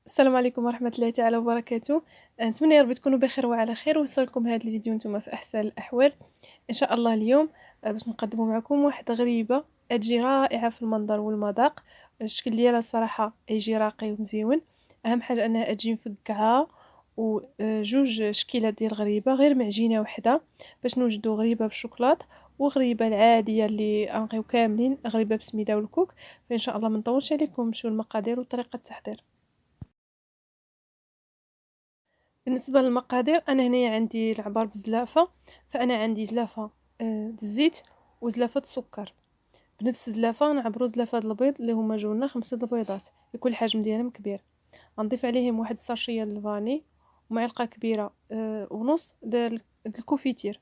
السلام عليكم ورحمة الله تعالى وبركاته. نتمنى يا ربي تكونوا بخير وعلى خير، ويوصلكم هذا الفيديو نتوما في أحسن الأحوال إن شاء الله. اليوم باش نقدموا معكم واحدة غريبة تجي رائعة في المنظر والمذاق. الشكل ديالها الصراحة يجي راقي ومزيون. أهم حاجة أنها تجي مفقعة، وجوج شكيلات ديال غريبة غير معجينة وحدة، باش نوجدوا غريبة بالشوكولات وغريبة العادية اللي أنقيو كاملين، غريبة بسميدة والكوك. فإن شاء الله ما نطولش عليكم، نمشيو المقادير وطريقة التحضير. بالنسبة للمقادير، أنا هنايا عندي العبار بزلافة، فأنا عندي زلافة د الزيت وزلافة السكر. بنفس الزلافة نعبرو زلافة د البيض اللي هما جونا 5 البيضات، يكون الحجم ديالهم كبير. غنضيف عليهم واحد الساشية د الفاني، ومعلقة كبيرة ونص د الكوفيتير.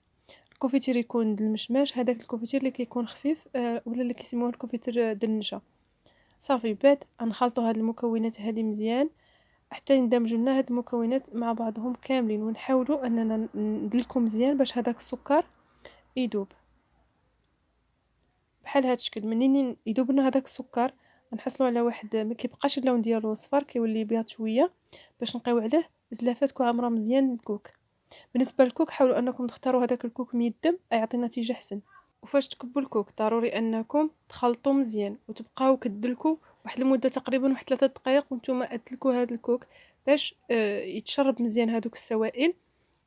الكوفيتير يكون د المشماش، هذاك الكوفيتير اللي كيكون خفيف، ولا اللي كيسموه الكوفيتير د النشا. صافي بعد غنخلطو هاد المكونات هادي مزيان حتى يندمجوا لنا هاد المكونات مع بعضهم كاملين، ونحاولوا اننا ندلكو مزيان باش هذاك السكر يذوب بحال هاد الشكل. منين يذوب لنا هذاك السكر نحصلوا على واحد ما كيبقاش اللون ديالو صفر، كيولي بيض شويه، باش نقيو عليه زلافات كعمره مزيان الكوك. بالنسبه للكوك حاولوا انكم تختاروا هذاك الكوك ميدم، يعطي نتيجه احسن. وفاش تكبوا الكوك ضروري انكم تخلطوا مزيان وتبقاو كدلكوا واحد المده تقريبا واحد 3 دقائق، وانتم ادلكوا هذا الكوك باش يتشرب مزيان هذوك السوائل.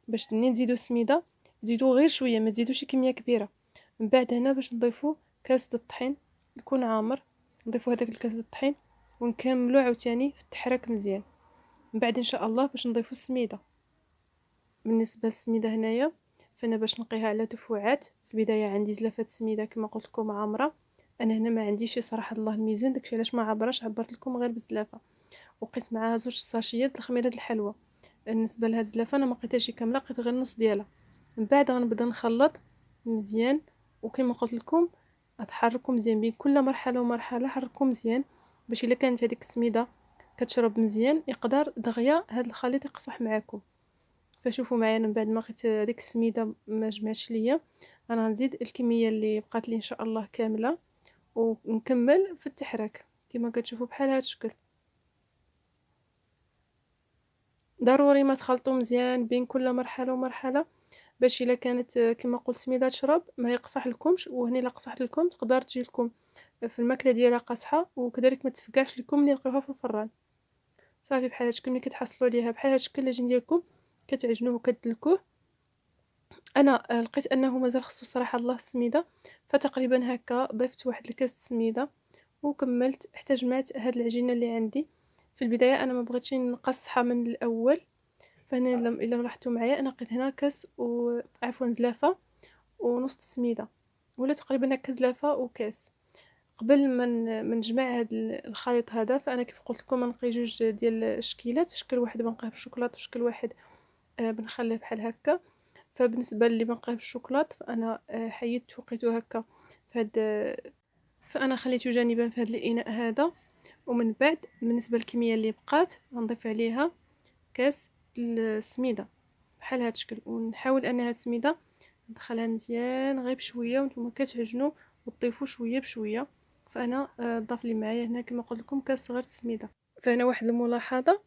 باش منين تزيدوا سميده تزيدوا غير شويه، ما تزيدوش كميه كبيره. من بعد هنا باش نضيفوا كاس د الطحين يكون عامر، نضيفوا هذاك الكاس د الطحين ونكملوا عاوتاني في التحراك مزيان. من بعد ان شاء الله باش نضيفوا السميده. بالنسبه للسميده هنايا فانا باش نقيها على دفعات. في البدايه عندي زلافه سميده كما قلت لكم عامره. انا هنا ما عنديش صراحه الله الميزان، داكشي علاش ما عبرش، عبرت لكم غير بزلافه. وقيت معاها زوج ساشيات الخميره الحلوى. بالنسبه لهاد الزلافه انا ما قيتهاش كامله، قيت غير النص ديالها. من بعد غنبدا نخلط مزيان، وكما قلت لكم اتحركوا مزيان بين كل مرحله ومرحله، حركوا مزيان باش الا كانت هذيك السميده كتشرب مزيان يقدر دغيا هاد الخليط يقصح معاكم. فشوفوا معايا من بعد ما لقيت ديك السميده ما جمعش ليا، انا غنزيد الكميه اللي بقات لي ان شاء الله كامله ونكمل في التحراك كما كتشوفوا بحال هذا الشكل. ضروري ما تخلطوا مزيان بين كل مرحله ومرحله، باش الا كانت كما قلت سميده تشرب ما يقصح لكمش، وهنا الا قصحت لكم تقدر تجي لكم في الماكله ديالها قاصحه، وكذلك ما تفقعش لكم ملي تلقيوها في الفران. صافي بحال هادشكل ملي كتحصلوا عليها بحال هادشكل العجين ديالكم كتعجنوه وكتدلكوه. انا لقيت انه مازال خصو صراحه الله السميده، فتقريبا هكا ضفت واحد الكاس السميده وكملت حتى جمعت هاد العجينه اللي عندي. في البدايه انا ما بغيتش نقصحها من الاول، فهنا الا لاحظتوا معايا انا لقيت هنا كاس عفوا زلافه ونص السميده، ولا تقريبا هكا زلافه وكاس. قبل ما نجمع هاد الخليط هذا، فانا كيف قلت لكم نقي جوج ديال الشكيلات، شكل واحد بنقيه بالشوكولاط وشكل واحد بنخليه بحال هكا. فبالنسبه اللي بنقيه بالشوكولاط فانا حيدت وقيته هكا فهاد، فانا خليته جانبا في هذا الاناء هذا. ومن بعد بالنسبه للكميه اللي بقات غنضيف عليها كاس السميده بحال هذا الشكل، ونحاول ان هاد السميده ندخلها مزيان غير بشويه، وانتم كتعجنوا وتضيفوا شويه بشويه. فانا ضاف لي معايا هنا كما قلت لكم كاس صغير السميده. فهنا واحد الملاحظه،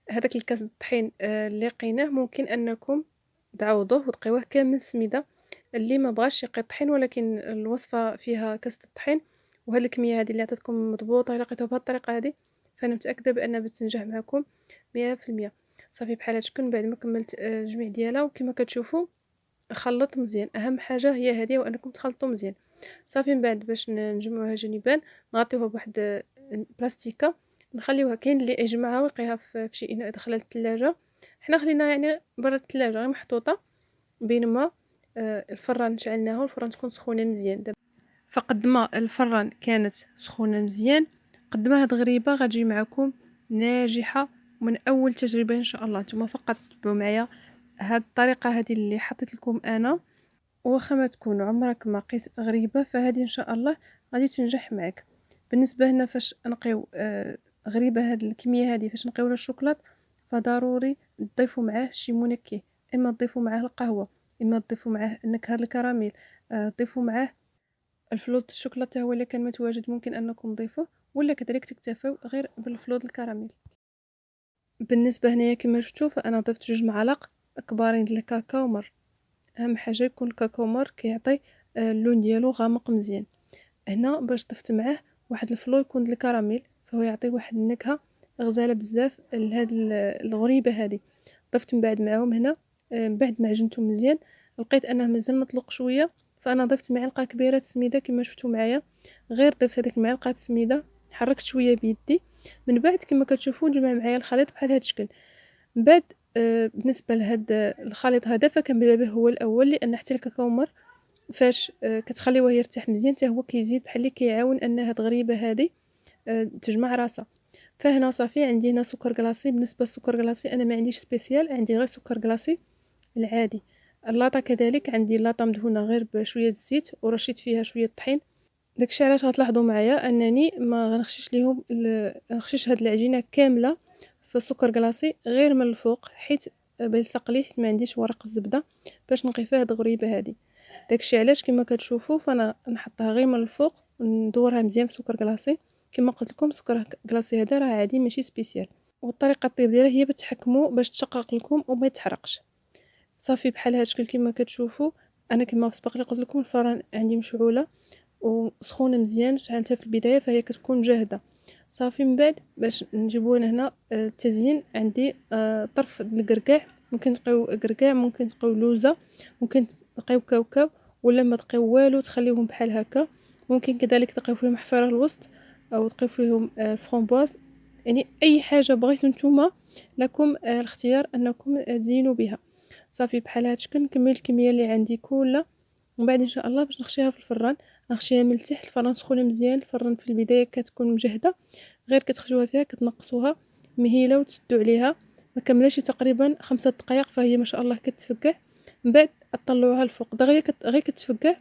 هذاك الكاس الطحين اللي قيناه ممكن انكم تعوضوه وتقيوه كامل سميده. اللي ما بغاش يقي الطحين ولكن الوصفه فيها كاس الطحين وهاد الكميه هذه اللي عطيتكم مضبوطه، الا لقيتوها بهذه الطريقه هذه فانا متاكده بان بتنجح معكم 100%. صافي بحال هادشكل من بعد ما كملت الجميع ديالها، وكما كتشوفوا خلط مزيان. اهم حاجه هي هذه، وانكم تخلطوا مزيان. صافي من بعد باش نجمعوها جانبان نغطيوها بواحد بلاستيكه، نخليوها. كاين اللي يجمعها ويقيها في شي اناء داخل الثلاجه، حنا خليناها يعني برا الثلاجه غير محطوطه بينما الفران شعلناه والفران تكون سخونه مزيان. دابا فقد ما الفران كانت سخونه مزيان قد ما هاد غريبه غتجي معكم ناجحه من اول تجربه ان شاء الله. نتوما فقط تبعوا معايا هاد الطريقه هذه اللي حطيت لكم انا، واخا ما تكون عمرك ما قيت غريبه فهذه ان شاء الله غادي تنجح معك. بالنسبه لنا فاش نقيو غريبه هاد الكميه هذه، فاش نقيو الشوكولات فضروري تضيفوا معاه شي منكه، اما تضيفوا معاه القهوه، اما تضيفوا معاه نكهه الكراميل، تضيفوا معاه الفلوط الشوكولاته هو اللي كان متواجد ممكن انكم تضيفوه، ولا كذلك تكتفوا غير بالفلوط الكراميل. بالنسبة هنايا كما شفتوا فأنا ضفت 2 معالق كبارين ديال الكاكاو مر. أهم حاجة يكون الكاكاو مر كيعطي اللون ديالو غامق مزيان. هنا باش ضفت معاه واحد الفلو يكون د الكراميل، فهو يعطي واحد النكهة غزالة بزاف لهاد الغريبة هادي. ضفت من بعد معاهم هنا من بعد ما عجنتهم مزيان لقيت انه مازال مطلوق شويه، فانا ضفت معلقه كبيره سميده كما شفتوا معايا. غير ضفت هذيك المعلقه السميده، حركت شويه بيدي، من بعد كما كتشوفوا جمع معايا الخليط بحال هذا الشكل. من بعد بالنسبه لهاد الخليط هذا فكنبدا به هو الاول، لان حتى الكاكاو مر فاش كتخليوه يرتاح مزيان حتى هو كيزيد بحال اللي كيعاون ان هاد الغريبه هذه تجمع راسها. فهنا صافي عندي هنا سكر كلاصي. بالنسبه للسكر كلاصي انا ما عنديش سبيسيال، عندي غير سكر كلاصي العادي. اللاطه كذلك عندي لاطه مدهونه غير بشويه الزيت ورشيت فيها شويه طحين. داكشي علاش غتلاحظوا معايا انني ما غنخشيش ليهم نخشيش هاد العجينه كامله في السكر كلاصي غير من الفوق، حيت بيلصق لي، حيت ما عنديش ورق الزبده باش نقي فيها هاد الغريبه هادي. داكشي علاش كما كتشوفوا فانا نحطها غير من الفوق وندورها مزيان في سكر كلاصي. كما قلت لكم سكر كلاصي هذا راه عادي ماشي سبيسيال، والطريقه الطيب ديالها هي بتحكموا باش تشقق لكم وما يتحرقش. صافي بحال هاد الشكل كما كتشوفوا. انا كما سبق لي قلت لكم الفران عندي مشعوله وسخونه مزيان، شعلتها في البدايه فهي كتكون جاهده. صافي من بعد باش نجيبو هنا التزيين عندي طرف الكركاع، ممكن تقيو كركاع، ممكن تقيو لوزه، ممكن تقيو كاوكاو، ولا ما تقيو والو تخليوهم بحال هكا. ممكن كذلك تقيو فيهم حفيره الوسط او تقيو فيهم فرومبواز، يعني اي حاجه بغيتو نتوما لكم الاختيار انكم تزينوا بها. صافي بحال هاد الشكل نكمل الكميه اللي عندي كلها، ومن بعد ان شاء الله باش نخشيها في الفران. نخشيها من التحت، الفران سخونه مزيان. الفران في البدايه كتكون مجهده، غير كتخرجوها فيها كتنقصوها مهيله وتسدوا عليها ما كملش تقريبا 5 دقائق، فهي ما شاء الله كتفكع. من بعد طلعوها الفوق دغيا غير كتفكع،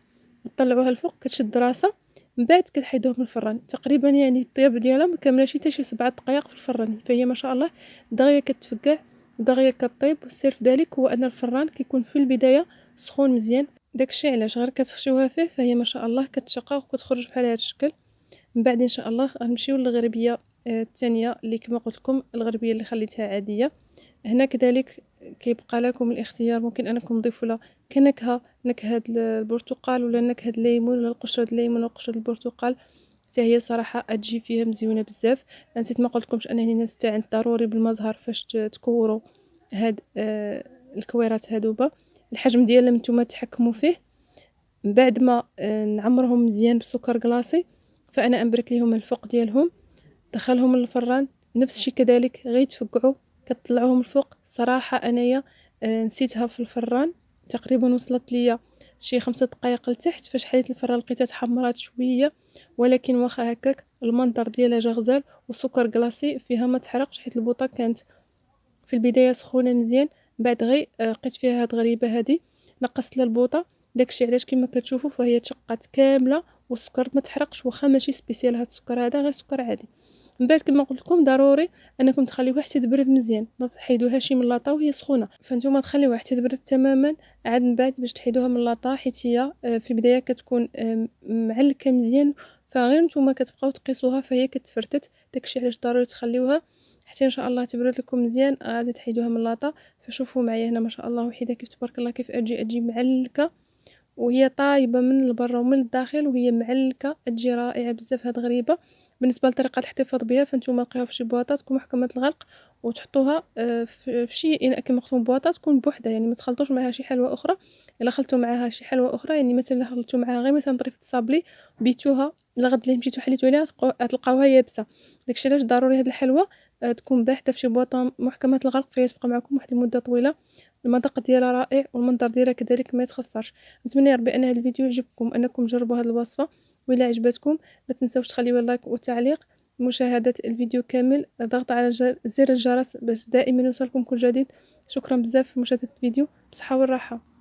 طلعوها الفوق كتشد راسها. من بعد كتحيدوها من الفران تقريبا، يعني الطياب ديالها ما كملش حتى شي 7 دقائق في الفران، فهي ما شاء الله دغيا كتفكع ودغيا كطيب. والسر في ذلك هو ان الفران كيكون في البدايه سخون مزيان، داكشي علاش غير كتخشيوها فيه فهي ما شاء الله كتشقق وكتخرج بحال هذا الشكل. من بعد ان شاء الله غنمشيو للغربيه الثانيه اللي كما قلت لكم الغربيه اللي خليتها عاديه. هنا كذلك كيبقى لكم الاختيار، ممكن انكم تضيفوا لها كنكهه نكهه البرتقال ولا نكهه الليمون ولا قشره الليمون ولا قشره البرتقال، حتى هي صراحه تجي فيها مزيونه بزاف. نسيت ما قلت لكمش انني نستعين ضروري بالمزهر فاش تكوروا هاد الكويرات هادوبا. الحجم ديالهم نتوما تحكموا فيه. من بعد ما نعمرهم مزيان بالسكر كلاصي فانا انبرك ليهم الفوق ديالهم، دخلهم للفران نفس الشيء كذلك غير يتفقعوا كتطلعوهم الفوق. صراحه انايا نسيتها في الفران تقريبا وصلت ليا شي 5 دقائق لتحت. فاش حليت الفران لقيتها تحمرات شويه، ولكن واخا هكاك المنظر ديالها جا غزال، والسكر كلاصي فيها ما تحرقش حيت البوطه كانت في البدايه سخونه مزيان. بعد غير لقيت فيها هاد الغريبه هادي نقصت لها البوطه، داكشي علاش كما كتشوفوا فهي تشقات كامله والسكر ما تحرقش، واخا ماشي سبيسيال هاد السكر هذا غير سكر عادي. من بعد كما قلت لكم ضروري انكم تخليوها حتى تبرد مزيان، ما تحيدوهاش من لاطا وهي سخونه، فانتوما تخليوها حتى تبرد تماما عاد من بعد باش تحيدوها من لاطا، حيت هي في البدايه كتكون معلكه مزيان، فغير نتوما كتبقاو تقيسوها فهي كتفرتت. داكشي علاش ضروري تخليوها حتى ان شاء الله تبرد لكم مزيان. غادي تحيدوها من لاطا. فشوفوا معايا هنا ما شاء الله وحيده كيف تبارك الله كيف اجي معلكه، وهي طايبه من البر ومن الداخل وهي معلكه، تجي رائعه بزاف هاد غريبه. بالنسبه لطريقه الاحتفاظ بها فانتوما لقيوها في شي بواطه تكون محكمه الغلق وتحطوها في شي اناء كما قلت لكم بواطه تكون بوحدها، يعني ما تخلطوش معها شي حلوه اخرى. الا خلطوا معها شي حلوه اخرى يعني مثلا خلطوا معها غير مثلا طريف الصابلي بيتوها لغد اللي مشيتو حليتو عليها تلقاوها يابسه. داكشي علاش ضروري هاد الحلوه تكون باحثه في شي بواطه محكمه الغلق فهي تبقى معكم واحد المده طويله. المذاق ديالها رائع والمنظر ديالها كذلك ما يتخسرش. نتمنى يا ربي ان هذا الفيديو يعجبكم، انكم تجربوا هذه الوصفه، وإلا عجبتكم ما تنساوش تخليوا لايك وتعليق، مشاهده الفيديو كامل، ضغط على زر الجرس باش دائما يوصلكم كل جديد. شكرا بزاف في مشاهده الفيديو، بصحه والراحه.